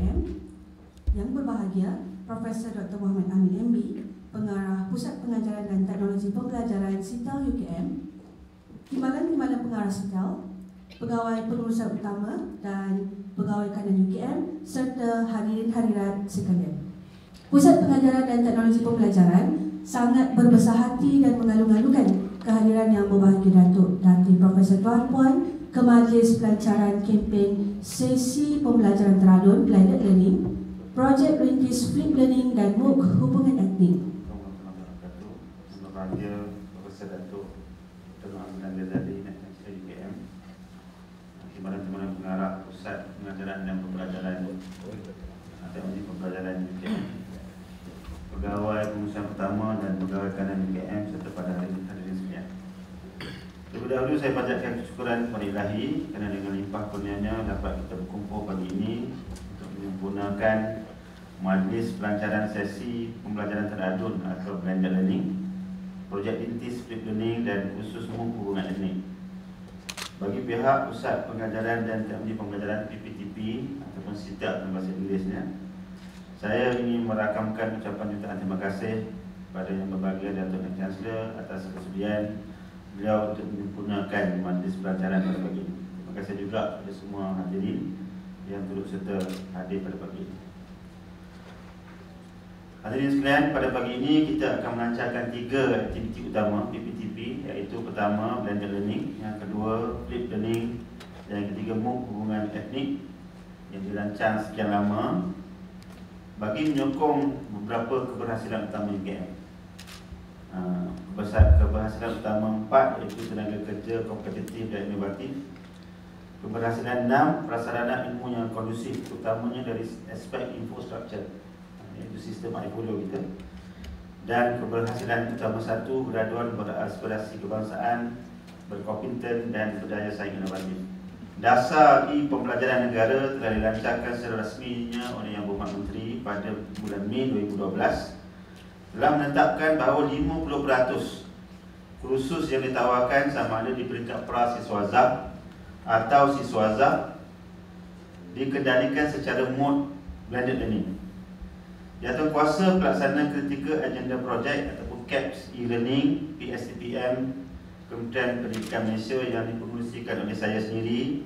UKM. Yang berbahagia, Profesor Dr. Muhammad Amin MB, Pengarah Pusat Pengajaran dan Teknologi Pembelajaran SITEL UKM, Timbalan-timbalan pengarah SITEL, Pegawai Pengurusan Utama dan Pegawai Kanan UKM serta hadirin hadirat sekalian. Pusat Pengajaran dan Teknologi Pembelajaran sangat berbesar hati dan mengalu-alukan kehadiran yang berbahagia Datuk Dati Profesor Tuan Puan ke majlis pelancaran kempen sesi pembelajaran teradun Blended Learning, Projek Rintis Flip Learning dan MOOC Hubungan Etnik. Berbahagia Profesor Datuk Dr. Muhammad Ghazali UKM, Timbalan-timbalan pengarah Pusat Pengajaran dan Pembelajaran Teknologi Pembelajaran UKM, Pegawai Pengurusan Utama dan Pegawai Kanan UKM serta pada hadirin sekalian. Terlebih dahulu saya panjatkan kesyukuran kepada Ilahi kerana dengan limpah kurnianya dapat kita berkumpul pagi ini untuk menyempurnakan majlis pelancaran sesi pembelajaran teradun atau Blended Learning, Projek Rintis Flip Learning dan khusus MOOC Hubungan Etnik. Bagi pihak Pusat Pengajaran dan Teknologi Pembelajaran PPTP ataupun SITEL dalam bahasa Inggerisnya, saya ingin merakamkan ucapan jutaan terima kasih kepada Yang Berbahagia Datuk Chancellor atas kesediaan beliau untuk menyempurnakan majlis pelancaran pada pagi ini. Terima kasih juga kepada semua hadirin yang turut serta hadir pada pagi ini. Hadirin sekalian, pada pagi ini kita akan melancarkan 3 aktiviti utama PPTP, iaitu pertama Blended Learning, yang kedua Flip Learning dan yang ketiga MOOC Hubungan Etnik yang dirancang sekian lama bagi menyokong beberapa keberhasilan utama UKM. Keberhasilan utama 4 iaitu tenaga kerja kompetitif dan inovatif. Keberhasilan 6, prasarana ilmu yang kondusif, terutamanya dari aspek infrastruktur, iaitu sistem iFolio kita. Dan keberhasilan utama 1, graduan beraspirasi kebangsaan, berkompeten dan berdaya saing inovatif. Dasar pembelajaran negara telah dilancarkan secara rasminya oleh Yang Berhormat Menteri pada bulan Mei 2012, telah menetapkan bahawa 50% kursus yang ditawarkan sama ada di peringkat pra-siswazah atau siswazah dikendalikan secara mod Blended Learning. Jawatankuasa Pelaksana Kritikal Agenda Projek ataupun CAPS e-Learning PSTPM Kementerian Pendidikan Malaysia yang dipengerusikan oleh saya sendiri,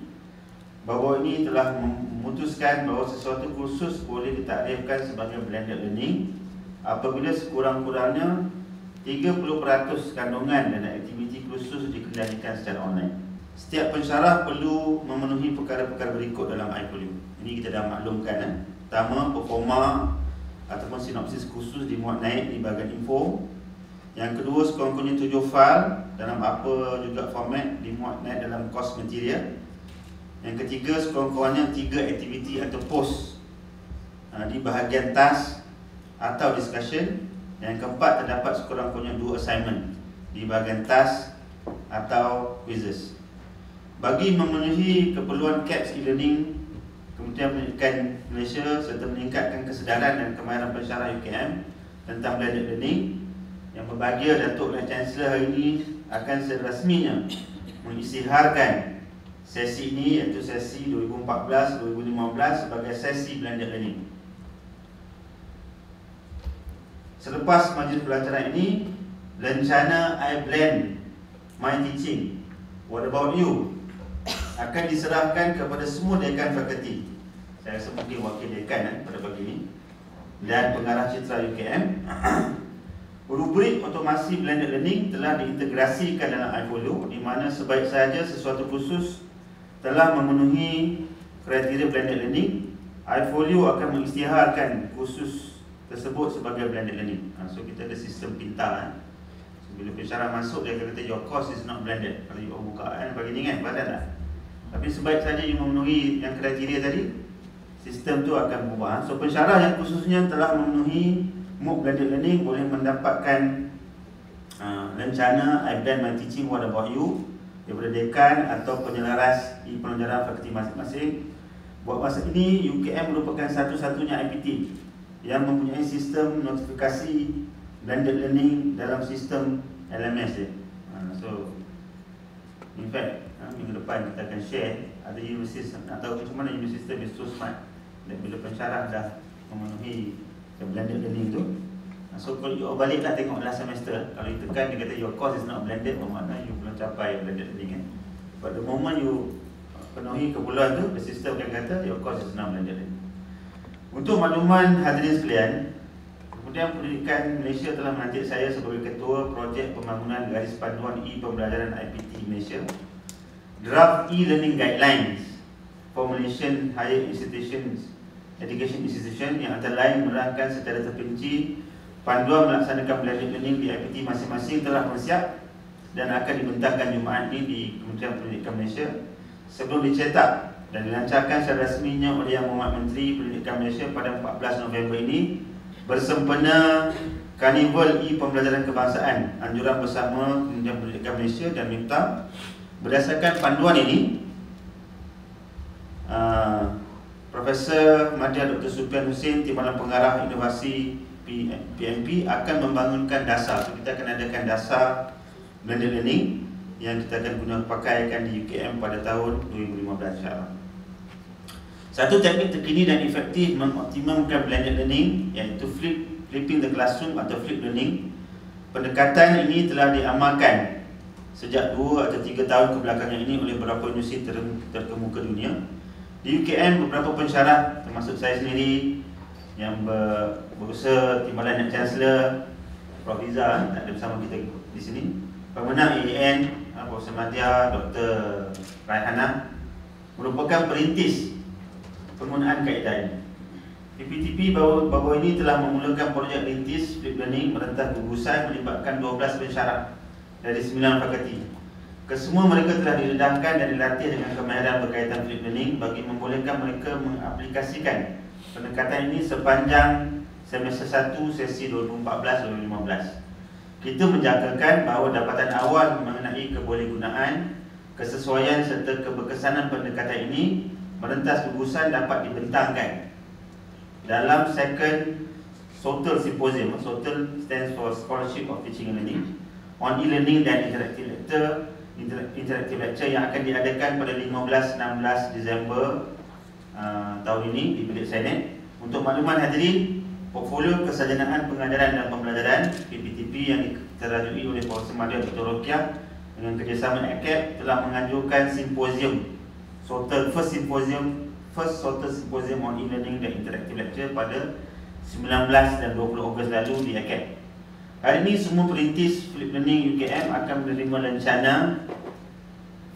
bahawa ini telah memutuskan bahawa sesuatu kursus boleh ditakrifkan sebagai Blended Learning apabila sekurang-kurangnya 30% kandungan dan aktiviti kursus dikendalikan secara online. Setiap pensyarah perlu memenuhi perkara-perkara berikut dalam iFolio. Ini kita dah maklumkan. Pertama, performa ataupun sinopsis kursus dimuat naik di bahagian info. Yang kedua, sekurang-kurangnya 7 file dalam apa juga format dimuat naik dalam course material. Yang ketiga, sekurang-kurangnya 3 aktiviti atau post di bahagian task atau discussion. Yang keempat, terdapat sekurang-kurangnya 2 assignment di bahagian task atau quizzes. Bagi memenuhi keperluan CAPS e-Learning, Kementerian Pendidikan Malaysia serta meningkatkan kesedaran dan kemahiran pensyarah UKM tentang Blended Learning, Yang Berbahagia Datuk Chancellor hari ini akan serasminya mengisytiharkan sesi ini, iaitu sesi 2014-2015 sebagai sesi Blended Learning. Selepas majlis pelajaran ini, rencana iBlend My Teaching What About You akan diserahkan kepada semua dekan fakulti. Saya rasa mungkin wakil dekan pada pagi ini dan pengarah citra UKM. Rubrik otomasi Blended Learning telah diintegrasikan dalam iFolio, di mana sebaik sahaja sesuatu kursus telah memenuhi kriteria Blended Learning, iFolio akan mengisytiharkan kursus tersebut sebagai Blended Learning. So kita ada sistem pintar. So, bila pensyarah masuk, dia akan kata your course is not blended. Kalau you buka bagi ni kan, badan tak? Tapi sebaik sahaja you memenuhi yang kriteria tadi, sistem tu akan berubah. So pensyarah yang khususnya telah memenuhi MOOC Blended Learning boleh mendapatkan rencana iBlend My Teaching What About You daripada dekan atau penyelaras di pelajaran fakulti masing-masing. Buat masa ini, UKM merupakan satu-satunya IPT yang mempunyai sistem notifikasi Blended Learning dalam sistem LMS dia. So in fact, minggu depan kita akan share, ada universiti nak tahu macam mana universiti is so smart. Dan bila pensyarah dah memenuhi blended learning tu, so kalau you baliklah tengok last semester, kalau you tekan dia kata your course is not blended, bermakna you belum capai blended learning. But the moment you penuhi keperluan tu, the system akan kata your course is not blended learning. Untuk makluman hadirin sekalian, Kementerian Pendidikan Malaysia telah melantik saya sebagai Ketua Projek Pembangunan Garis Panduan E-Pembelajaran IPT Malaysia, Draft E-Learning Guidelines for Malaysian Higher Education Institution yang antara lain menerangkan secara terperinci panduan melaksanakan blended learning di IPT masing-masing telah bersiap dan akan dibentangkan Jumaat ini di Kementerian Pendidikan Malaysia sebelum dicetak dan dilancarkan secara rasminya oleh Yang Berhormat Menteri Pendidikan Malaysia pada 14 November ini bersempena Karnival E-Pembelajaran Kebangsaan anjuran bersama Kementerian Pendidikan Malaysia dan MIPTA. Berdasarkan panduan ini, Profesor Madya Dr. Sufian Hussein, Timbalan Pengarah Inovasi PMP akan membangunkan dasar. Kita akan adakan dasar blended learning yang kita akan guna pakaikan di UKM pada tahun 2015 insyaAllah. Satu teknik terkini dan efektif mengoptimumkan blended learning iaitu flipping the classroom atau flip learning. Pendekatan ini telah diamalkan sejak 2 atau 3 tahun kebelakangan ini oleh beberapa universiti terkemuka dunia. Di UKM, beberapa pensyarah termasuk saya sendiri yang berusaha Timbalan Net Chancellor Prof. Iza tak ada bersama kita di sini, pemenang EAN Profesor Madya, Dr. Raihana merupakan perintis penggunaan kaedah ini. PPTP baru ini telah memulakan projek rintis flip learning merentas gugusan melibatkan 12 pensyarah dari 9 fakulti. Kesemua mereka telah diledahkan dan dilatih dengan kemahiran berkaitan flip learning bagi membolehkan mereka mengaplikasikan pendekatan ini sepanjang semester 1 sesi 2014-2015. Kita menjangkakan bahawa dapatan awal mengenai kebolehgunaan, kesesuaian serta keberkesanan pendekatan ini merentas gugusan dapat dibentangkan dalam second SOTL Symposium. SOTL stands for Scholarship of Teaching and Learning on e-learning dan interactive lecture yang akan diadakan pada 15-16 Disember tahun ini di Bilik Senate. Untuk makluman hadirin, portfolio kesarjanaan pengajaran dan pembelajaran PPTP yang diterajui oleh Profesor Madya Dr. Rokiah dengan kerjasama ACAP telah menganjurkan simposium first SOTL Symposium on e-learning dan interactive lecture pada 19 dan 20 Ogos lalu di ACAP. Hari ini semua perintis Flip Learning UKM akan menerima rencana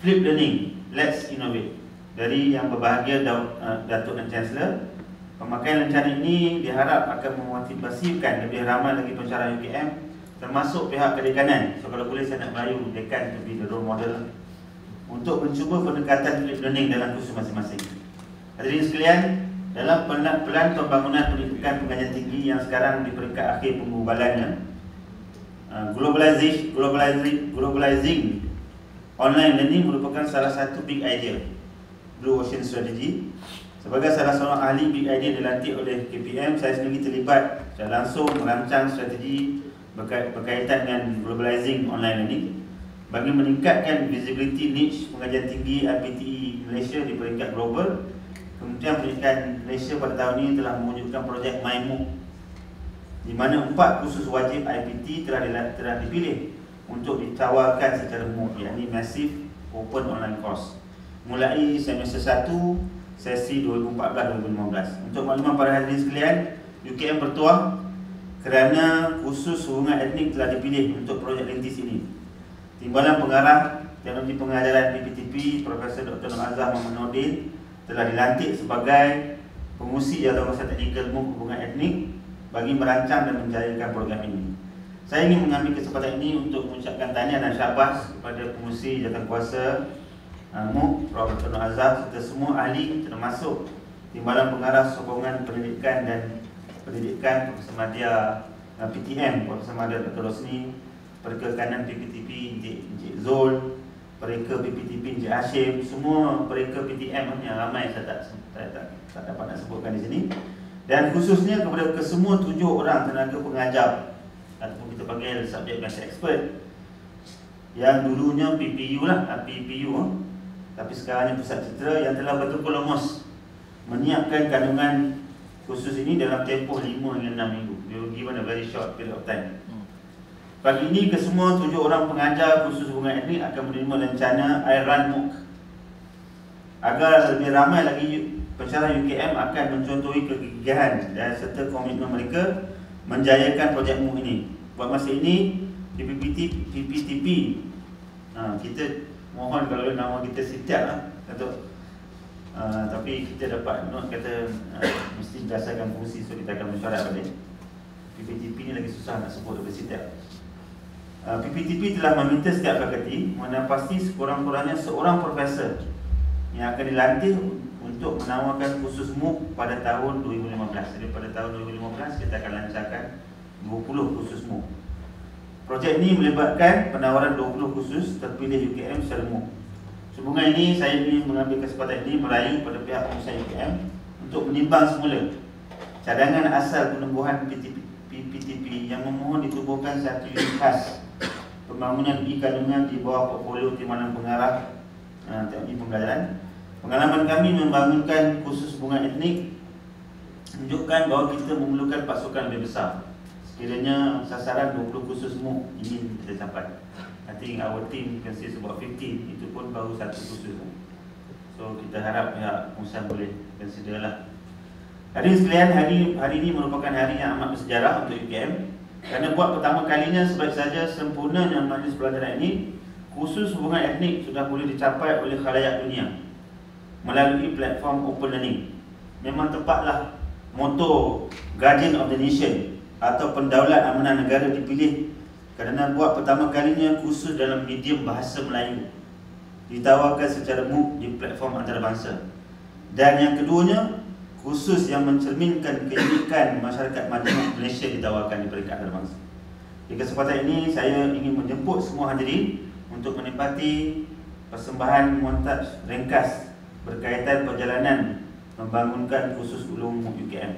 Flip Learning Let's Innovate dari Yang Berbahagia Datuk dan Chancellor. Pemakaian rencana ini diharap akan memotivasikan lebih ramai lagi pensyarah UKM termasuk pihak kedekanan. So kalau boleh saya nak merayu dekan to be the role model untuk mencuba pendekatan Flip Learning dalam kursus masing-masing. Hadirin sekalian, dalam pelan pembangunan pendidikan pengajian tinggi yang sekarang di peringkat akhir penggubalannya, globalizing online learning merupakan salah satu big idea Blue Ocean Strategy. Sebagai salah seorang ahli big idea dilantik oleh KPM, saya sendiri terlibat secara langsung merancang strategi berkaitan dengan globalizing online learning bagi meningkatkan visibility niche pengajian tinggi IPTE Malaysia di peringkat global. Kementerian Pendidikan Malaysia pada tahun ini telah mewujudkan projek MyMOOC di mana 4 kursus wajib IPT telah dipilih untuk ditawarkan secara MOOC, yakni Massive Open Online Course, mulai semester 1 sesi 2014-2015. Untuk makluman para hadirin sekalian, UKM bertuah kerana khusus hubungan etnik telah dipilih untuk projek rintis ini. Timbalan Pengarah Teknologi Pengajaran PPTP Profesor Dr. Nur Azhar Muhammad Nordin telah dilantik sebagai pengurusi Jawatankuasa Teknikal MOOC Hubungan Etnik bagi merancang dan menjayakan program ini. Saya ingin mengambil kesempatan ini untuk mengucapkan tahniah dan syabas kepada pengurusi Jawatankuasa MOOC Prof. Dr. Nur Azhar serta semua ahli termasuk Timbalan Pengarah Sokongan Pendidikan dan Pendidikan Profesor Madya PTM Profesor Madya Dr. Rosni, Pereka Kanan PPTP Encik Zul, Pereka PPTP Encik Hashim, semua pereka PTM yang ramai saya tak dapat nak sebutkan di sini, dan khususnya kepada kesemua 7 orang tenaga pengajar ataupun kita panggil subject matter expert yang dulunya PPU lah, PPU tapi sekarangnya Pusat Cetera yang telah betul-betul lemas menyiapkan kandungan khusus ini dalam tempoh 5 hingga 6 minggu. We will given a very short period of time. Pagi ini kesemua 7 orang pengajar khusus hubungan etnik akan menerima rencana I Run MOOC. Agar lebih ramai lagi pensyarah UKM akan mencontohi kegigihan dan serta komitmen mereka menjayakan projek MOOC ini. Buat masa ini di PPTP kita mohon kalau nama kita setiap lah untuk tapi kita dapat note kata mesti berdasarkan fungsi, so kita akan mesyuarat balik. PPTP ni lagi susah nak sebut daripada setiap. PPTP telah meminta setiap fakulti menepasti sekurang-kurangnya seorang profesor yang akan dilantik untuk menawarkan khusus MOOC pada tahun 2015. Jadi pada tahun 2015 kita akan lancarkan 20 khusus MOOC. Projek ini melibatkan penawaran 20 khusus terpilih UKM secara MOOC. Sehubungan ini saya ingin mengambil kesempatan ini merayu pada pihak pengusaha UKM untuk menimbang semula cadangan asal penumbuhan PPTP yang memohon ditubuhkan satu unit khas pembangunan e-kandungan di bawah portfolio Timbalan Pengarah Teknik Pembelajaran. Pengalaman kami membangunkan khusus hubungan etnik menunjukkan bahawa kita memerlukan pasukan lebih besar. Sekiranya sasaran 20 khusus MOOC ingin kita capai. I think our team consists about 15, itu pun baru satu khusus. So kita harap pihak pengusaha boleh consider lah. Hadirin sekalian, hari ini merupakan hari yang amat bersejarah untuk UKM kerana buat pertama kalinya sebaik saja sempurnanya majlis pelajaran ini, khusus hubungan etnik sudah boleh dicapai oleh khalayak dunia melalui platform open learning. Memang tepatlah moto Guardian of the Nation atau pendaulat amanah negara dipilih kerana buat pertama kalinya khusus dalam medium bahasa Melayu ditawarkan secara MOOC di platform antarabangsa. Dan yang keduanya, khusus yang mencerminkan keunikan masyarakat Madinah Malaysia ditawarkan di peringkat antarabangsa. Di kesempatan ini saya ingin menjemput semua hadirin untuk menikmati persembahan montaj ringkas berkaitan perjalanan membangunkan khusus ulum MOOC UKM.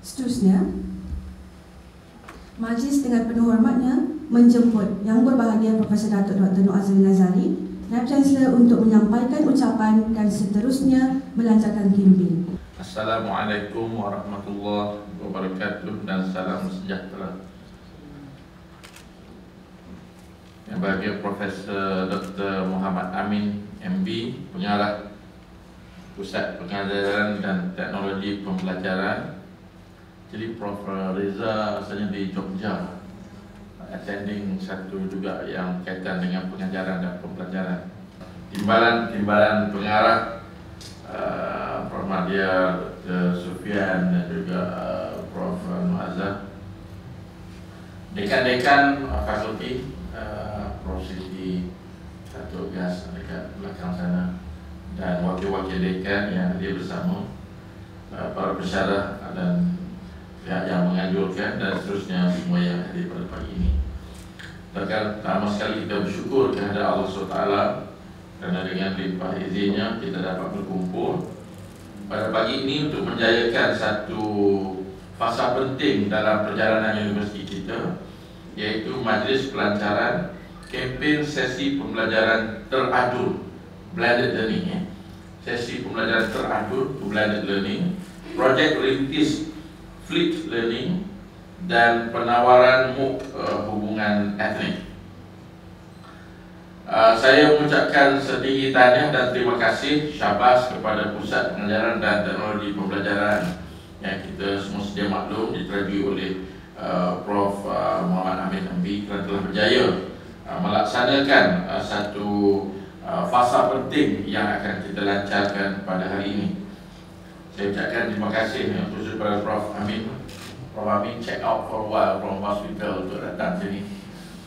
Seterusnya, majlis dengan penuh hormatnya menjemput Yang Berbahagia Profesor Datuk Dr. Noor Azli Nazari, Naib Chancellor, untuk menyampaikan ucapan dan seterusnya melancarkan kirim. Assalamualaikum warahmatullahi wabarakatuh dan salam sejahtera. Yang berbahagia Profesor Dr. Muhammad Amin MB, Pengarah Pusat Pengajaran dan Teknologi Pembelajaran. Jadi Prof. Reza asalnya di Jogja, attending satu juga yang kaitan dengan pengajaran dan pembelajaran. Timbalan pengarah Prof. Madia, Dr. Sufian dan juga Prof. Muazzam, dekan-dekan fakulti, Prof. Siti, Datuk Gas dekat belakang sana, dan wakil-wakil dekan yang hadir bersama, para pensyarah dan pihak yang menganjurkan dan seterusnya semua yang hadir pada pagi ini. Pertama sekali kita bersyukur kepada Allah SWT kerana dengan limpah izinnya kita dapat berkumpul pada pagi ini untuk menjayakan satu fasa penting dalam perjalanan universiti kita, iaitu majlis pelancaran kempen sesi pembelajaran teradur blended learning, sesi pembelajaran teradur blended learning, projek rintis fleet learning, dan penawaran MOOC hubungan etnik. Saya mengucapkan setinggi tahniah dan terima kasih syabas kepada Pusat Pengajaran dan Teknologi Pembelajaran yang kita semua sedia maklum diterajui oleh Prof. Muhammad Amin MB kerana telah berjaya melaksanakan satu fasa penting yang akan kita lancarkan pada hari ini. Saya ucapkan terima kasih khusus kepada Prof. Amin. Prof. Amin check out for a while from hospital untuk datang sini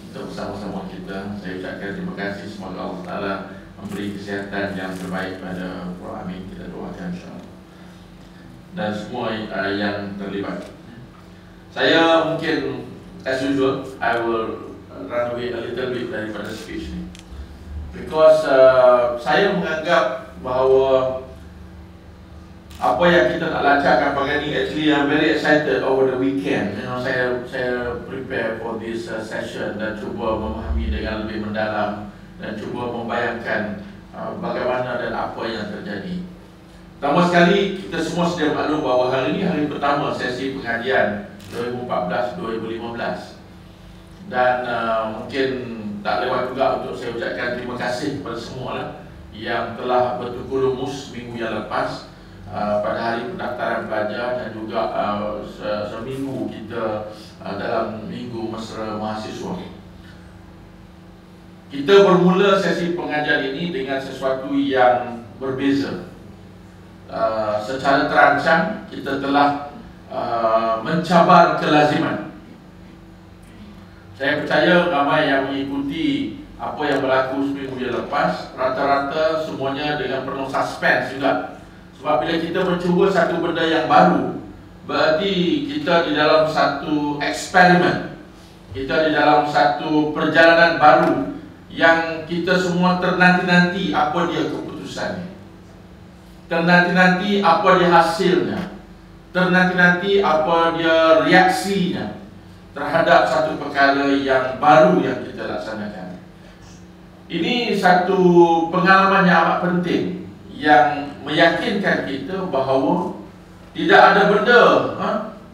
untuk bersama-sama kita. Saya ucapkan terima kasih, semoga Allah Ta'ala memberi kesihatan yang terbaik pada Prof. Amin. Kita doakan insyaAllah dan semua yang terlibat. Saya mungkin as usual I will run away a little bit daripada speech ni, because saya menganggap bahawa apa yang kita nak lancarkan pagi ni, actually I'm very excited over the weekend. Saya prepare for this session dan cuba memahami dengan lebih mendalam dan cuba membayangkan bagaimana dan apa yang terjadi. Pertama sekali, kita semua sedia maklum bahawa hari ini hari pertama sesi pengajian 2014-2015, dan mungkin tak lewat juga untuk saya ucapkan terima kasih kepada semua yang telah bertukar rumus minggu yang lepas pada hari pendaftaran pelajar dan juga seminggu kita dalam minggu mesra mahasiswa. Kita bermula sesi pengajian ini dengan sesuatu yang berbeza. Secara terancang kita telah mencabar kelaziman. Saya percaya ramai yang mengikuti apa yang berlaku seminggu yang lepas, rata-rata semuanya dengan penuh suspense juga. Sebab bila kita mencuba satu benda yang baru, berarti kita di dalam satu eksperimen, kita di dalam satu perjalanan baru yang kita semua ternanti-nanti apa dia keputusannya, ternanti-nanti apa dia hasilnya, ternanti-nanti apa dia reaksinya terhadap satu perkara yang baru yang kita laksanakan. Ini satu pengalaman yang amat penting yang meyakinkan kita bahawa tidak ada benda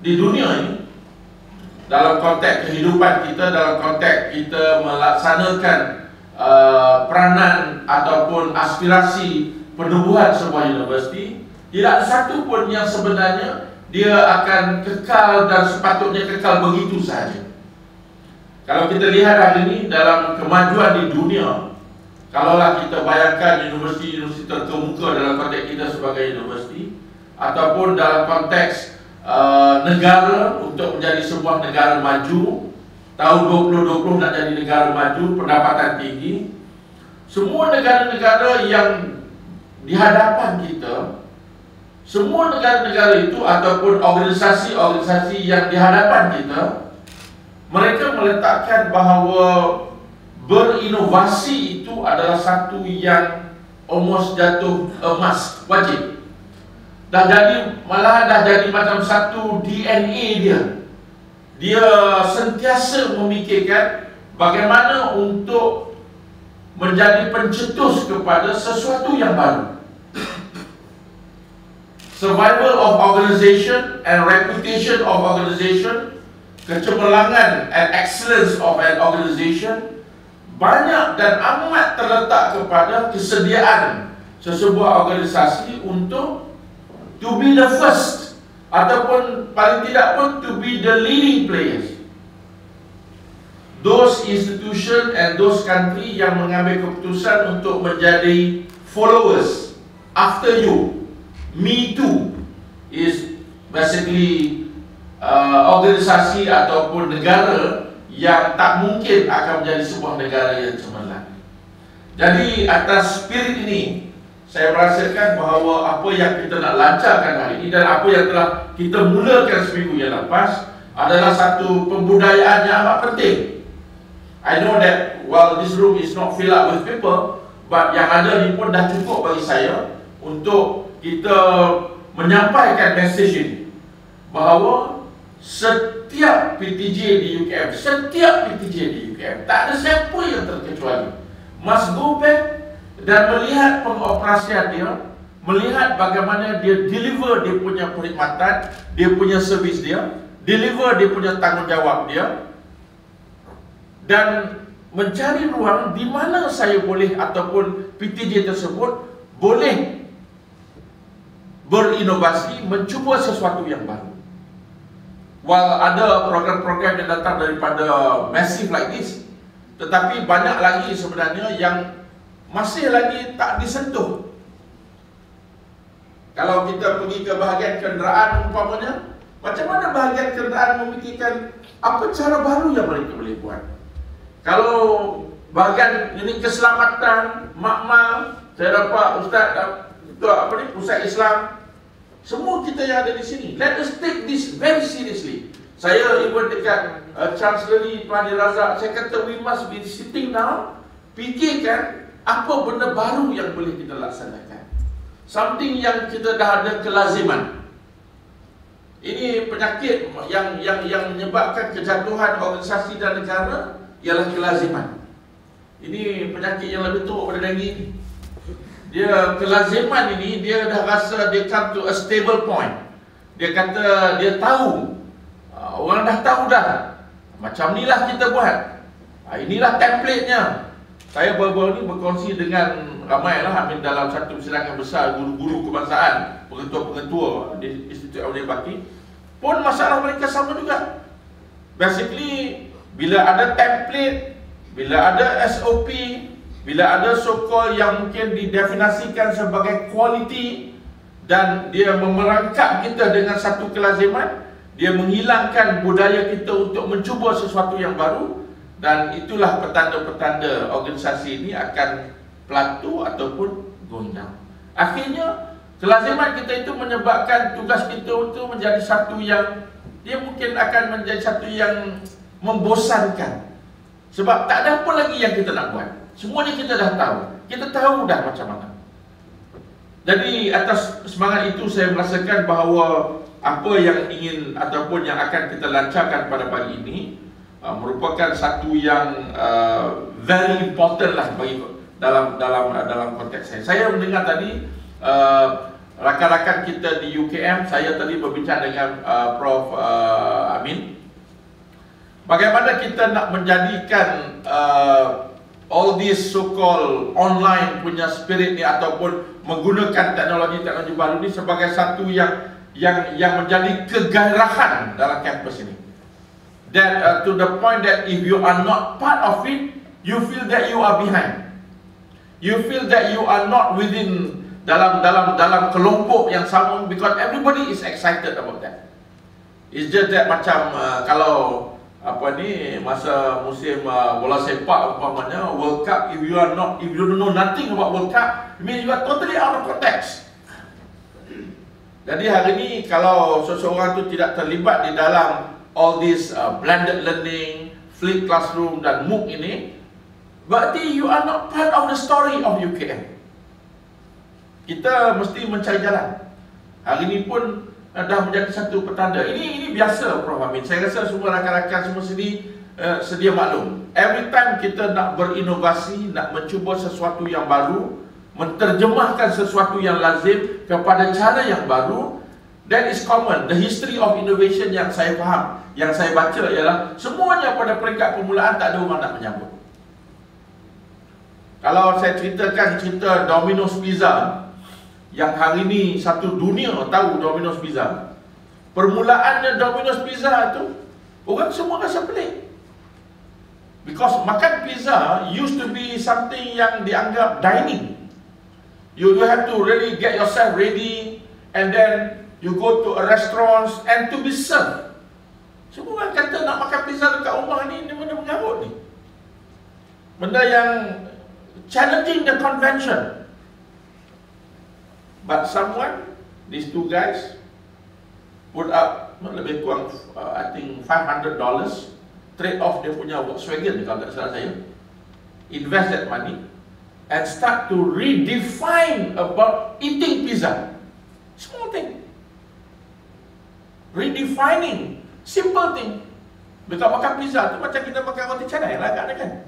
di dunia ini, dalam konteks kehidupan kita, dalam konteks kita melaksanakan peranan ataupun aspirasi penubuhan sebuah universiti, tidak ada satu pun yang sebenarnya dia akan kekal dan sepatutnya kekal begitu sahaja. Kalau kita lihat hari ini dalam kemajuan di dunia, kalaulah kita bayangkan universiti-universiti terkemuka dalam konteks kita sebagai universiti, ataupun dalam konteks negara untuk menjadi sebuah negara maju, tahun 2020 nak jadi negara maju, pendapatan tinggi, semua negara-negara yang di hadapan kita, semua negara-negara itu ataupun organisasi-organisasi yang di hadapan kita, mereka meletakkan bahawa berinovasi itu adalah satu yang almost jatuh emas, wajib. Malahan dah jadi macam satu DNA dia. Dia sentiasa memikirkan bagaimana untuk menjadi pencetus kepada sesuatu yang baru. Survival of organization and reputation of organization, kecemerlangan and excellence of an organization banyak dan amat terletak kepada kesediaan sesebuah organisasi untuk to be the first, ataupun paling tidak pun to be the leading players. those institution and those country yang mengambil keputusan untuk menjadi followers after you. Me Too is basically organisasi ataupun negara yang tak mungkin akan menjadi sebuah negara yang cemerlang. Jadi atas spirit ini, saya merasakan bahawa apa yang kita nak lancarkan hari ini dan apa yang telah kita mulakan seminggu yang lepas adalah satu pembudayaan yang amat penting. I know that while this room is not filled up with people, but yang ada ni pun dah cukup bagi saya untuk kita menyampaikan message ini bahawa setiap PTJ di UKM, tak ada siapa yang terkecuali, must go back dan melihat pengoperasian dia, melihat bagaimana dia deliver dia punya perkhidmatan, dia punya servis dia, deliver dia punya tanggungjawab dia, dan mencari ruang di mana saya boleh ataupun PTJ tersebut boleh berinovasi, mencuba sesuatu yang baru. While ada program-program yang datang daripada massive like this, tetapi banyak lagi sebenarnya yang masih lagi tak disentuh. Kalau kita pergi ke bahagian kenderaan umpamanya, macam mana bahagian kenderaan memikirkan apa cara baru yang mereka boleh buat. Kalau bahagian ini keselamatan, makmal, saya dapat Ustaz Pusat Islam, semua kita yang ada di sini, let us take this very seriously. Saya even dekat Chancellery Tuan Razak, saya kata we must be sitting down, fikirkan apa benda baru yang boleh kita laksanakan. Something yang kita dah ada kelaziman. Ini penyakit yang menyebabkan kejatuhan organisasi dan negara ialah kelaziman. Ini penyakit yang lebih teruk pada denggi. Dia kelaziman ini, dia dah rasa dia come to a stable point. Dia kata dia tahu, orang dah tahu dah, macam inilah kita buat, inilah template-nya. Saya baru-baru ni berkongsi dengan ramai lah, dalam satu persidangan besar guru-guru kebangsaan, pengetua-pengetua di Institut Aulia Baki, pun masalah mereka sama juga. Basically, bila ada template, bila ada SOP, bila ada so-called yang mungkin didefinisikan sebagai quality, dan dia memerangkap kita dengan satu kelaziman, dia menghilangkan budaya kita untuk mencuba sesuatu yang baru. Dan itulah petanda-petanda organisasi ini akan platu ataupun going down. Akhirnya, kelaziman kita itu menyebabkan tugas kita untuk menjadi satu yang, dia mungkin akan menjadi satu yang membosankan. Sebab tak ada apa lagi yang kita nak buat. Semuanya kita dah tahu. Kita tahu dah macam mana. Jadi atas semangat itu saya merasakan bahawa apa yang ingin ataupun yang akan kita lancarkan pada pagi ini merupakan satu yang very important lah bagi dalam konteks saya. Saya mendengar tadi rakan-rakan kita di UKM, saya tadi berbincang dengan Prof Amin. Bagaimana kita nak menjadikan all this so-called online punya spirit ni ataupun menggunakan teknologi baru ni sebagai satu yang menjadi kegairahan dalam kampus ini. That to the point that if you are not part of it, you feel that you are behind. You feel that you are not within dalam kelompok yang sama, because everybody is excited about that. It's just that macam kalau masa musim bola sepak umpamanya World Cup, if you don't know nothing about World Cup, it means you are totally out of context. Jadi hari ini kalau seseorang tu tidak terlibat di dalam all this blended learning, flipped classroom dan MOOC ini, berarti you are not part of the story of UKM. Kita mesti mencari jalan. Hari ini pun dah menjadi satu petanda. Ini biasa, Prof Amin. Saya rasa semua rakan-rakan semua sini sedia maklum. Every time kita nak berinovasi, nak mencuba sesuatu yang baru, menterjemahkan sesuatu yang lazim kepada cara yang baru, that is common. The history of innovation yang saya faham, yang saya baca ialah semuanya pada peringkat permulaan tak ada orang nak menyambut. Kalau saya ceritakan cerita Domino's Pizza, yang hari ini satu dunia tahu Domino's Pizza. Permulaannya Domino's Pizza itu, orang semua rasa pelik. Because makan pizza used to be something yang dianggap dining. You have to really get yourself ready, and then you go to a restaurant and to be served. Semua orang kata nak makan pizza dekat rumah ni benda mengarut ni. Benda yang challenging the convention. But someone, these two guys, put up lebih kurang I think $500, trade off dia punya Volkswagen kalau tak salah saya, invest that money and start to redefine about eating pizza. Small thing, redefining simple thing. Bila makan pizza tu macam kita makan roti canai lah kan.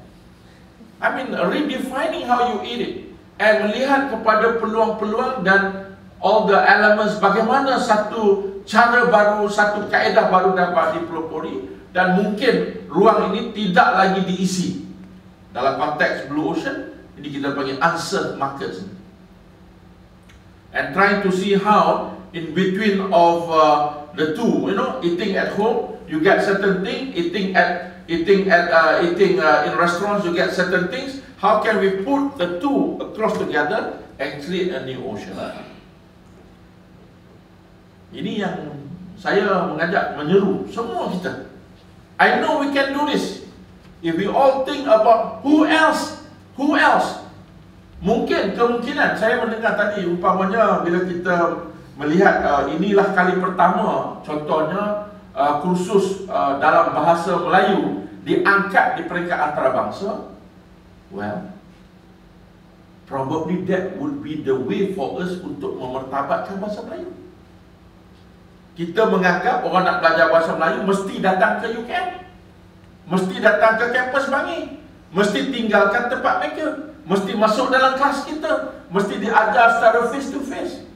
I mean redefining how you eat it and melihat kepada peluang-peluang dan all the elements, bagaimana satu cara baru, satu kaedah baru dapat dipelopori, dan mungkin ruang ini tidak lagi diisi. Dalam konteks Blue Ocean, ini kita panggil unserved markets. And trying to see how in between of the two, eating at home, you get certain thing, eating in restaurants, you get certain things. How can we put the two across together and create a new ocean? Ini yang saya mengajak, menyeru semua kita. I know we can do this. If we all think about who else? Mungkin kemungkinan, saya mendengar tadi umpamanya bila kita melihat inilah kali pertama contohnya kursus dalam bahasa Melayu diangkat di peringkat antarabangsa. Well, probably that would be the way for us untuk memertabatkan bahasa Melayu. Kita menganggap orang nak belajar bahasa Melayu mesti datang ke UKM, mesti datang ke kampus Bangi, mesti tinggalkan tempat mereka, mesti masuk dalam kelas kita, mesti diajar secara face to face.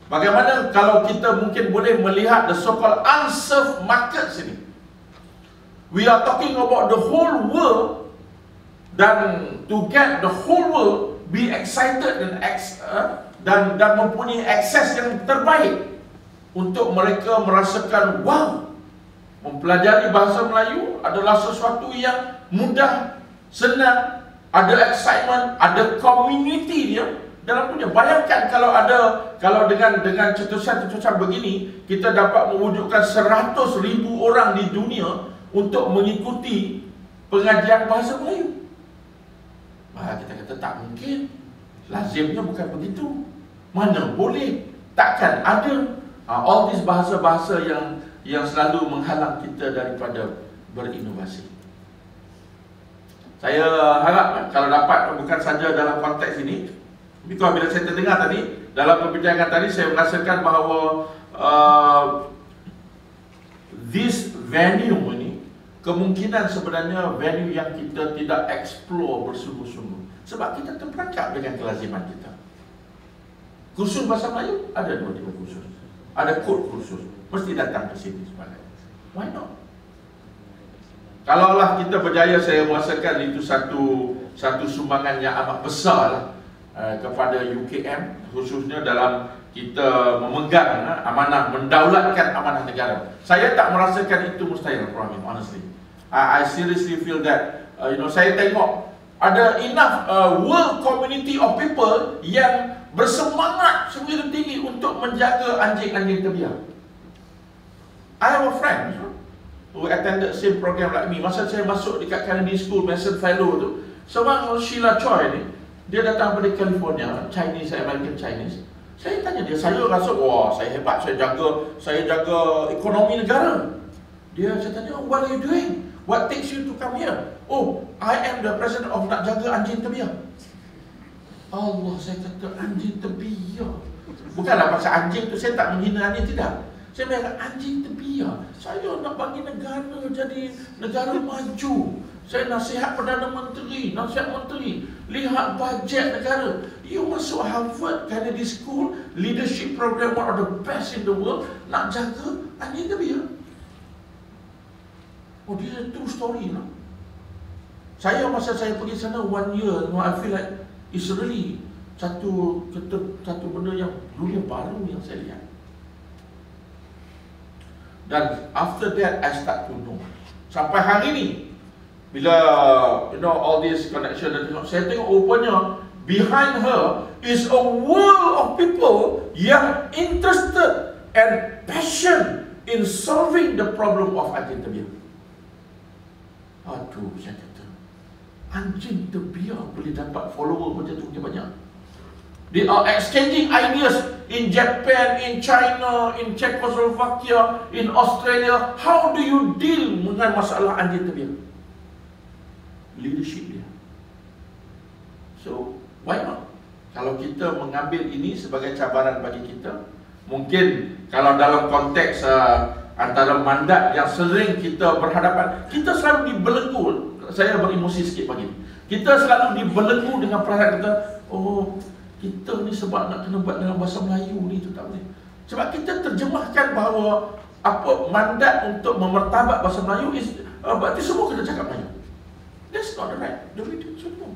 Bagaimana kalau kita mungkin boleh melihat the so-called unserved markets ini? We are talking about the whole world, dan to get the whole world be excited dan mempunyai akses yang terbaik untuk mereka merasakan, wow, mempelajari bahasa Melayu adalah sesuatu yang mudah, senang, ada excitement, ada community dia dalam dunia. Bayangkan kalau dengan cetusan-cetusan begini kita dapat mewujudkan 100,000 orang di dunia untuk mengikuti pengajian bahasa Melayu. Kita kata tak mungkin, lazimnya bukan begitu. Mana boleh, takkan ada. All these bahasa-bahasa yang selalu menghalang kita daripada berinovasi. Saya harap kalau dapat, bukan saja dalam konteks ini, because bila saya terdengar tadi dalam perbincangan tadi, saya merasakan bahawa this venue ini kemungkinan sebenarnya venue yang kita tidak explore bersungguh-sungguh, sebab kita terperangkap dengan kelaziman kita. Kursus bahasa Melayu ada 2-3 kursus, ada kod kursus, mesti datang ke sini sebenarnya. Why not? Kalaulah kita berjaya, saya merasakan itu satu sumbangan yang amat besar lah, kepada UKM, khususnya dalam kita memegang amanah, mendaulatkan amanah negara. Saya tak merasakan itu mustahil, honestly. I seriously feel that, saya tengok ada enough world community of people yang bersemangat sewira tinggi untuk menjaga anjing-anjing terbiar. I have a friend who attended same program like me. Masa saya masuk dekat Kennedy School, Mason Fellow tu, seorang Sheila Choi ni, dia datang dari California, Chinese, American Chinese. Saya tanya dia, saya rasa, wah, saya hebat, saya jaga ekonomi negara. Saya tanya, what are you doing? What takes you to come here? Oh, I am the president of nak jaga anjing terbiar. Allah, saya kata anjing terbiar. Bukanlah pasal anjing tu, saya tak menghina anjing, tidak. Saya berkata anjing terbiar. Saya nak bagi negara jadi negara maju. Saya nasihat Perdana Menteri, nasihat Menteri, lihat bajet negara. You masuk Harvard Kennedy School, leadership program, one of the best in the world, nak jaga anjing terbiar. Oh, dia true story lah. Saya masa saya pergi sana 1 year, I feel like it's really satu benda yang dunia baru yang saya lihat. Dan after that I start to know. Sampai hari ini Bila all this connection dan saya tengok rupanya behind her is a world of people yang interested and passion in solving the problem of anjing terbiar. Aduh, saya kata, anjing terbiar boleh dapat follower macam tu banyak. They are exchanging ideas in Japan, in China, in Czechoslovakia, in Australia. How do you deal dengan masalah anjing terbiar? Leadership dia. So, why not? Kalau kita mengambil ini sebagai cabaran bagi kita, mungkin kalau dalam konteks antara mandat yang sering kita berhadapan, kita selalu dibelenggu. Saya beremosi sikit pagi ni. Kita selalu dibelenggu dengan perasaan kita, oh, kita ni sebab nak kena buat dengan bahasa Melayu ni, tu tak boleh. Sebab kita terjemahkan bahawa apa mandat untuk memertabat bahasa Melayu is berarti semua kena cakap Melayu. That's not the way to do.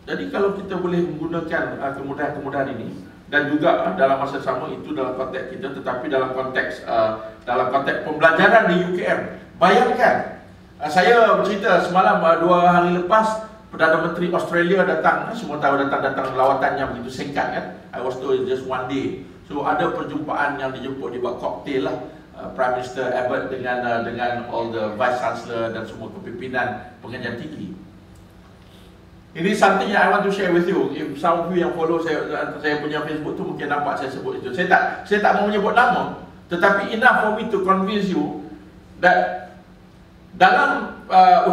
Jadi kalau kita boleh menggunakan kemudahan-kemudahan ini, dan juga dalam masa sama itu dalam konteks kita, tetapi dalam konteks pembelajaran di UKM. Bayangkan, saya bercerita semalam 2 hari lepas Perdana Menteri Australia datang. Semua tahu datang lawatannya begitu singkat kan. I was told just 1 day. So ada perjumpaan yang dijemput, dibuat koktail lah. Prime Minister Abbott dengan all the Vice Chancellor dan semua kepimpinan pengajian tinggi. Ini something yang I want to share with you. If some of you yang follow saya punya Facebook tu mungkin nampak saya sebut itu. Saya tak mau menyebut nama, tetapi enough for me to convince you that dalam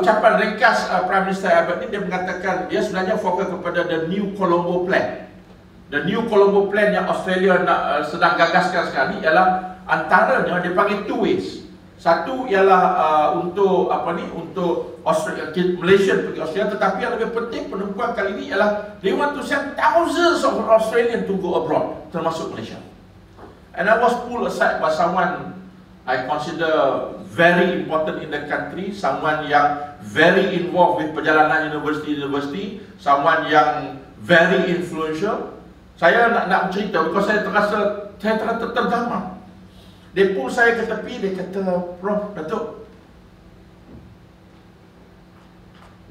ucapan ringkas Prime Minister Abbott ni, dia mengatakan dia sebenarnya fokus kepada the New Colombo Plan. The New Colombo Plan yang Australia sedang gagaskan sekarang ni ialah antaranya dia panggil 2 ways. Satu ialah untuk untuk Australia, Malaysia pergi Australia, tetapi yang lebih penting penumpuan kali ini ialah they want to send thousands of Australians to go abroad, termasuk Malaysia. And I was pulled aside by someone I consider very important in the country, someone yang very involved with perjalanan university, someone yang very influential. Saya nak cerita because saya terasa tergamam. Dia pull saya ke tepi, dia kata, Prof, Datuk,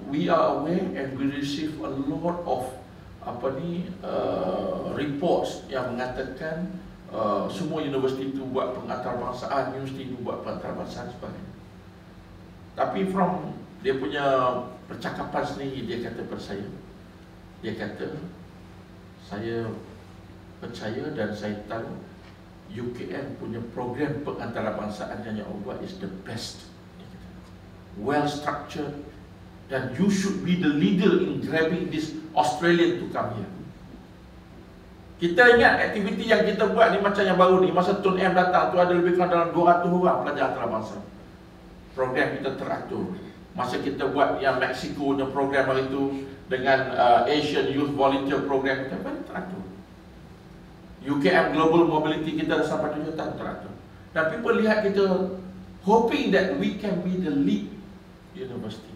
we are aware and we receive a lot of reports yang mengatakan semua universiti itu buat pengantarbangsaan, universiti itu buat pengantarbangsaan sebagainya. Tapi from dia punya percakapan sendiri, dia kata pada saya, dia kata, saya percaya dan saya tahu UKM punya program pengantarbangsaan yang Allah buat is the best, well structured, dan you should be the leader in grabbing this Australian to come here. Kita ingat aktiviti yang kita buat ni macam yang baru ni, masa Tun M datang tu ada lebih kurang dalam 200 orang pelajar antarabangsa. Program kita teratur. Masa kita buat yang Mexico punya program hari itu dengan Asian Youth Volunteer Program, kita buat teratur. UKM Global Mobility kita dah sampai 7 tahun teratur. Dan people lihat kita hoping that we can be the lead university.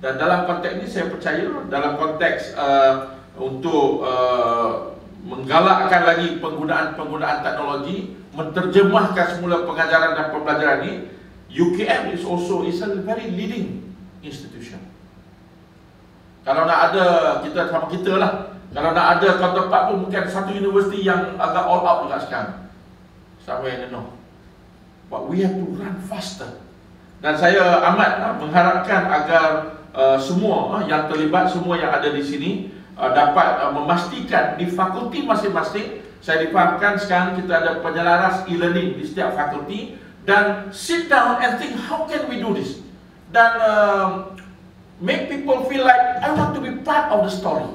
Dan dalam konteks ini saya percaya dalam konteks untuk menggalakkan lagi penggunaan teknologi, menterjemahkan semula pengajaran dan pembelajaran ini, UKM is a very leading institution. Kalau nak ada, kita sama kita lah. Kalau nak ada counterpart pun mungkin satu universiti yang agak all out juga sekarang. Somewhere in the north. But we have to run faster. Dan saya amat mengharapkan agar semua yang terlibat, semua yang ada di sini dapat memastikan di fakulti masing-masing. Saya difahamkan sekarang kita ada penyelaras e-learning di setiap fakulti. Dan sit down and think, how can we do this? Dan make people feel like, I want to be part of the story.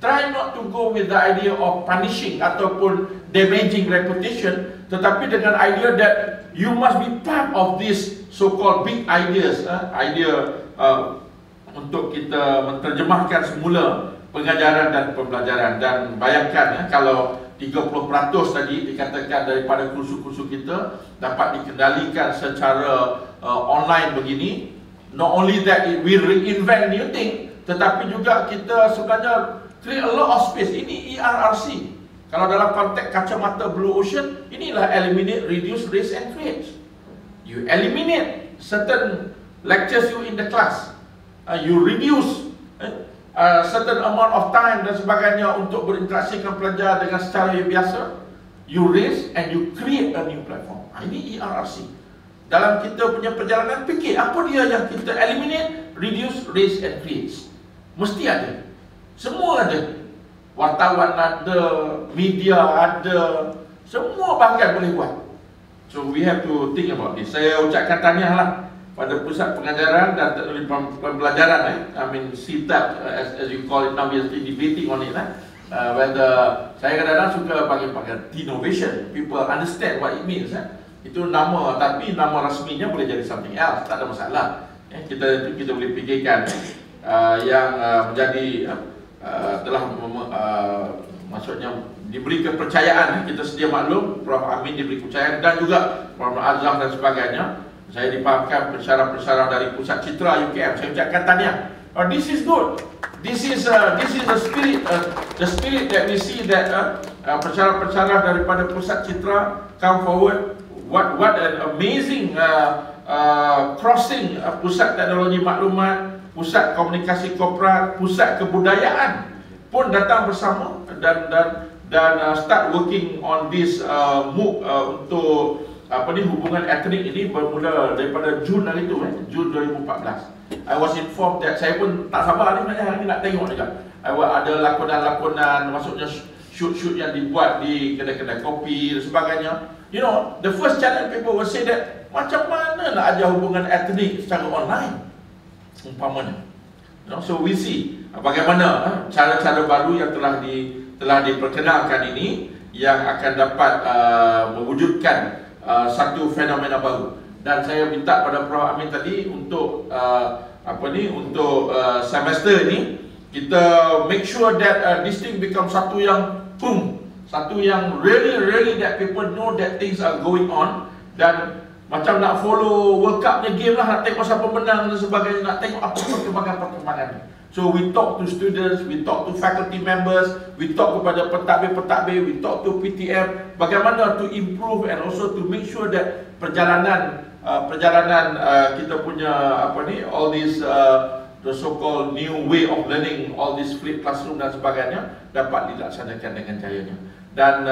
Try not to go with the idea of punishing ataupun damaging reputation, tetapi dengan idea that you must be part of this so-called big ideas, idea untuk kita menterjemahkan semula pengajaran dan pembelajaran. Dan bayangkan kalau 30% tadi dikatakan daripada kursus-kursus kita dapat dikendalikan secara online begini. Not only that, we reinvent new thing, tetapi juga kita sebenarnya create a lot of space. Ini ERRC. Kalau dalam konteks kacamata Blue Ocean, inilah eliminate, reduce, raise and create. You eliminate certain lectures you in the class. You reduce certain amount of time dan sebagainya untuk berinteraksi dengan pelajar dengan secara yang biasa. You raise and you create a new platform. Ini ERRC. Dalam kita punya perjalanan, fikir apa dia yang kita eliminate, reduce, raise and create. Mesti ada. Semua ada. Wartawan ada, media ada, semua bahagian boleh buat. So we have to think about this. Saya ucapkan tahniah lah pada Pusat Pengajaran dan Teknologi Pembelajaran, I mean CTAP as you call it now, we are still debating on it whether, saya kadang-kadang suka panggil innovation. People understand what it means. Itu nama, tapi nama rasminya boleh jadi something else, tak ada masalah. Kita boleh fikirkan yang menjadi telah maksudnya diberi kepercayaan. Kita sedia maklum Prof Amin diberi kepercayaan dan juga Prof Azam dan sebagainya. Saya dipahamkan pensyarah-pensyarah dari Pusat Citra UKM. Saya ucapkan tahniah. This is good. This is the spirit that we see that pensyarah-pensyarah daripada Pusat Citra come forward. What an amazing crossing Pusat Teknologi Maklumat, Pusat Komunikasi Korporat, Pusat Kebudayaan pun datang bersama dan start working on this MOOC untuk hubungan etnik ini bermula daripada Jun hari itu, Jun 2014. I was informed that, saya pun tak sabar ni hari ni nak tengok juga. Ada lakonan-lakonan, maksudnya shoot-shoot yang dibuat di kedai-kedai kopi dan sebagainya. You know, the first challenge people will say that, macam mana nak ajar hubungan etnik secara online? Umpamanya. You know, so we see bagaimana cara-cara baru yang telah diperkenalkan ini yang akan dapat mewujudkan satu fenomena baru. Dan saya minta pada Prof Amin tadi untuk untuk semester ini kita make sure that this thing become satu yang satu yang really that people know that things are going on, dan macam nak follow World Cup ni game lah, nak tengok siapa menang dan sebagainya, nak tengok apa perkembangan. So we talk to students, we talk to faculty members, we talk kepada pentadbir, we talk to PTM, bagaimana to improve and also to make sure that perjalanan kita punya all this the so-called new way of learning, all this flipped classroom dan sebagainya dapat dilaksanakan dengan jayanya. Dan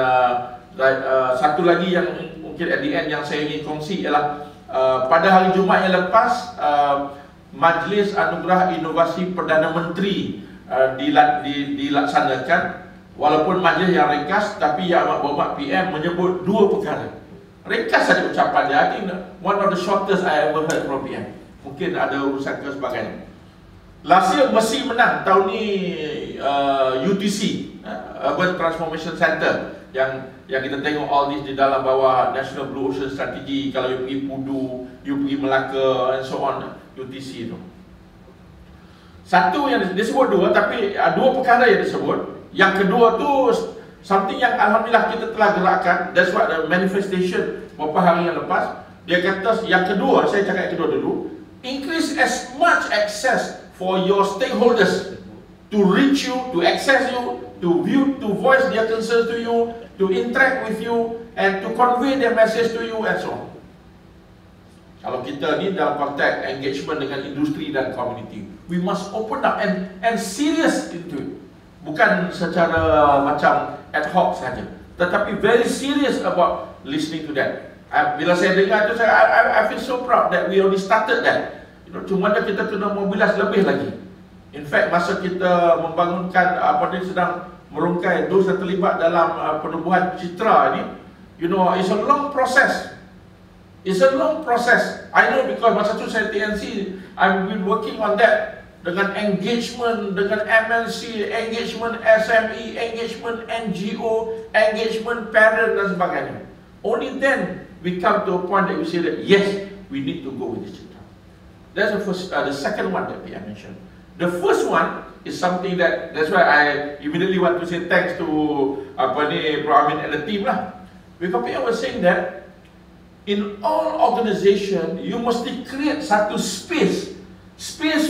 satu lagi yang mungkin at the end yang saya ingin kongsi ialah pada hari Jumaat yang lepas Majlis Anugerah Inovasi Perdana Menteri dilaksanakan. Walaupun majlis yang ringkas, tapi Yang Amat Berhormat PM menyebut dua perkara. Ringkas saja ucapan dia. I think one of the shortest I ever heard from PM. Mungkin ada urusan ke sebagainya. Last year mesti menang tahun ni UTC, Urban Transformation Center, yang kita tengok all this di dalam bawah National Blue Ocean Strategy. Kalau you pergi Pudu, you pergi Melaka and so on, UTC tu. Satu yang disebut dua, tapi dua perkara yang disebut. Yang kedua tu something yang alhamdulillah kita telah gerakkan. That's what the manifestation beberapa hari yang lepas. Dia kata yang kedua, saya cakap yang kedua dulu, increase as much access for your stakeholders to reach you, to access you, to view, to voice their concerns to you, to interact with you, and to convey their message to you and so on. Kalau kita ni dalam konteks engagement dengan industri dan community, we must open up and serious into it. Bukan secara macam ad hoc saja, tetapi very serious about listening to that. Bila saya dengar itu, I feel so proud that we already started that. Cuma kita kena mobilis lebih lagi. In fact, masa kita membangunkan sedang merungkai those yang terlibat dalam penubuhan citra ini, it's a long process. It's a long process. I know because masa tu saya TNC, I've been working on that dengan engagement dengan MNC, engagement SME, engagement NGO, engagement parent dan sebagainya. Only then we come to a point that we say that yes, we need to go with this citra. That's the first. The second one that I mentioned. The first one is something that's why I immediately want to say thanks to Prof Amin and the team lah. Because I was saying that in all organisation you must create satu space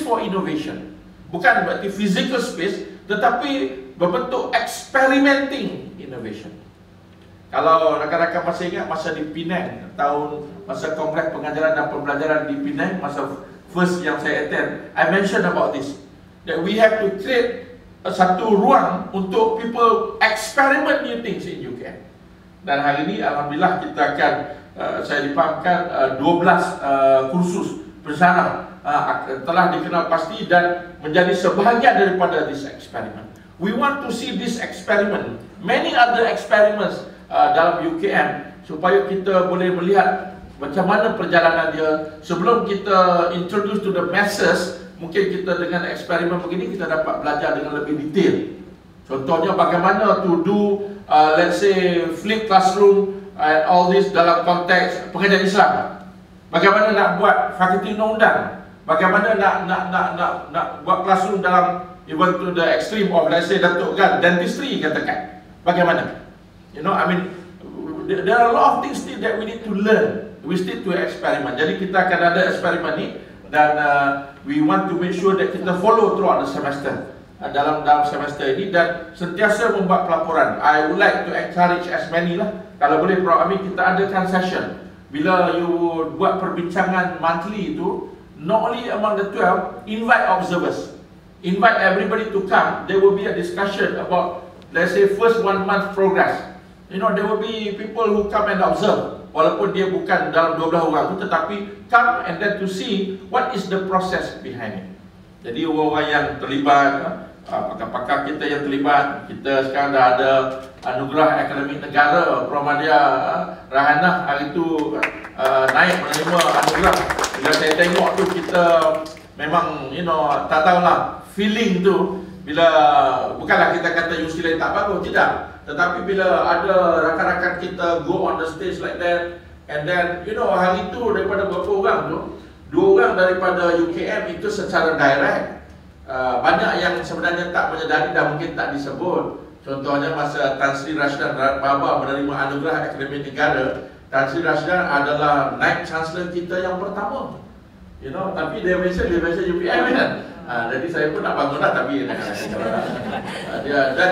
for innovation. Bukan berarti physical space, tetapi berbentuk experimenting innovation. Kalau rakan-rakan masih ingat masa di Penang, masa Kongres Pengajaran dan Pembelajaran di Penang, masa first yang saya attend, I mentioned about this, that we have to create satu ruang untuk people experiment new things in UKM. Dan hari ini alhamdulillah kita akan saya dipahamkan 12 kursus bersama telah dikenal pasti dan menjadi sebahagian daripada this experiment. We want to see this experiment, many other experiments dalam UKM, supaya kita boleh melihat macam mana perjalanan dia. Sebelum kita introduce to the masses, mungkin kita dengan eksperimen begini kita dapat belajar dengan lebih detail. Contohnya bagaimana to do let's say flip classroom and all this dalam konteks pengajian Islam. Bagaimana nak buat fakulti undang-undang, bagaimana nak buat classroom dalam even to the extreme of let's say Datuk kan dentistry katakan. Bagaimana? You know, I mean there are a lot of things still that we need to learn. We still to experiment. Jadi kita akan ada eksperimen ni dan we want to make sure that kita follow throughout the semester. Dalam semester ini dan sentiasa membuat pelaporan. I would like to encourage as many lah. Kalau boleh Prof Amin, kita adakan session. Bila you buat perbincangan monthly itu, not only among the 12, invite observers. Invite everybody to come. There will be a discussion about, let's say, first 1 month progress. You know, there will be people who come and observe. Walaupun dia bukan dalam 12 orang itu, tetapi come and then to see what is the process behind it. Jadi orang-orang yang terlibat, pakar-pakar kita yang terlibat, kita sekarang dah ada anugerah akademik negara, Prof Madia Rahanah hari itu naik menerima anugerah. Bila saya tengok tu kita memang you know tak tahulah feeling tu bila bukanlah kita kata UC lain tak bagus, tidak. Tetapi bila ada rakan-rakan kita go on the stage like that and then you know hari itu daripada berapa orang tu, 2 orang daripada UKM itu secara direct. Banyak yang sebenarnya tak menyedari dan mungkin tak disebut. Contohnya masa Tan Sri Rashdan Baba menerima anugerah akademik negara, Tan Sri Rashdan adalah naib chancellor kita yang pertama. You know, tapi dia mention UPM kan. Jadi saya pun nak bangun lah tapi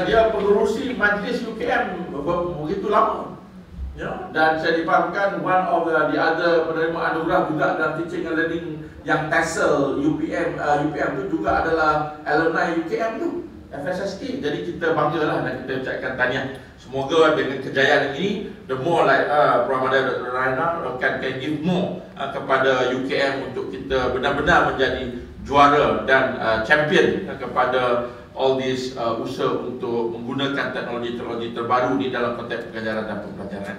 dia pengurusi majlis UKM begitu lama. Ya, dan saya dipahamkan one of the other penerima anugerah juga dalam teaching and learning yang TESOL UPM itu juga adalah alumni UKM tu, FSSK. Jadi kita banggalah dan kita ucapkan tahniah. Semoga dengan kejayaan ini, the more like Prof Madia Dr. Raina can give more kepada UKM untuk kita benar-benar menjadi juara dan champion kepada all these usaha untuk menggunakan teknologi-teknologi terbaru ni dalam konteks pengajaran dan pembelajaran.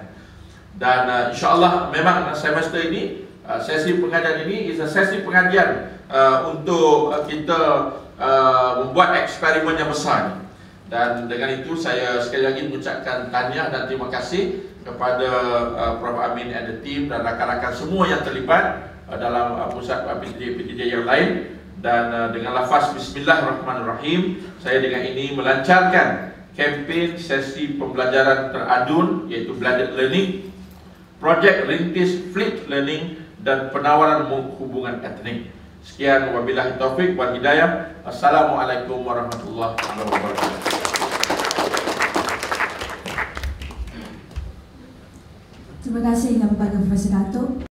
Dan insyaAllah memang semester ini, sesi pengajian ini is a sesi pengajian untuk kita membuat eksperimen yang besar. Dan dengan itu saya sekali lagi mengucapkan tahniah dan terima kasih kepada Prof Amin and the team dan rakan-rakan semua yang terlibat dalam pusat PTJ yang lain. Dan dengan lafaz Bismillahirrahmanirrahim, saya dengan ini melancarkan kempen sesi pembelajaran teradun iaitu blended learning, projek rintis flipped learning dan penawaran hubungan etnik. Sekian, wabillahi taufik wal hidayah. Assalamualaikum warahmatullahi wabarakatuh. Terima kasih kepada Profesor Datuk.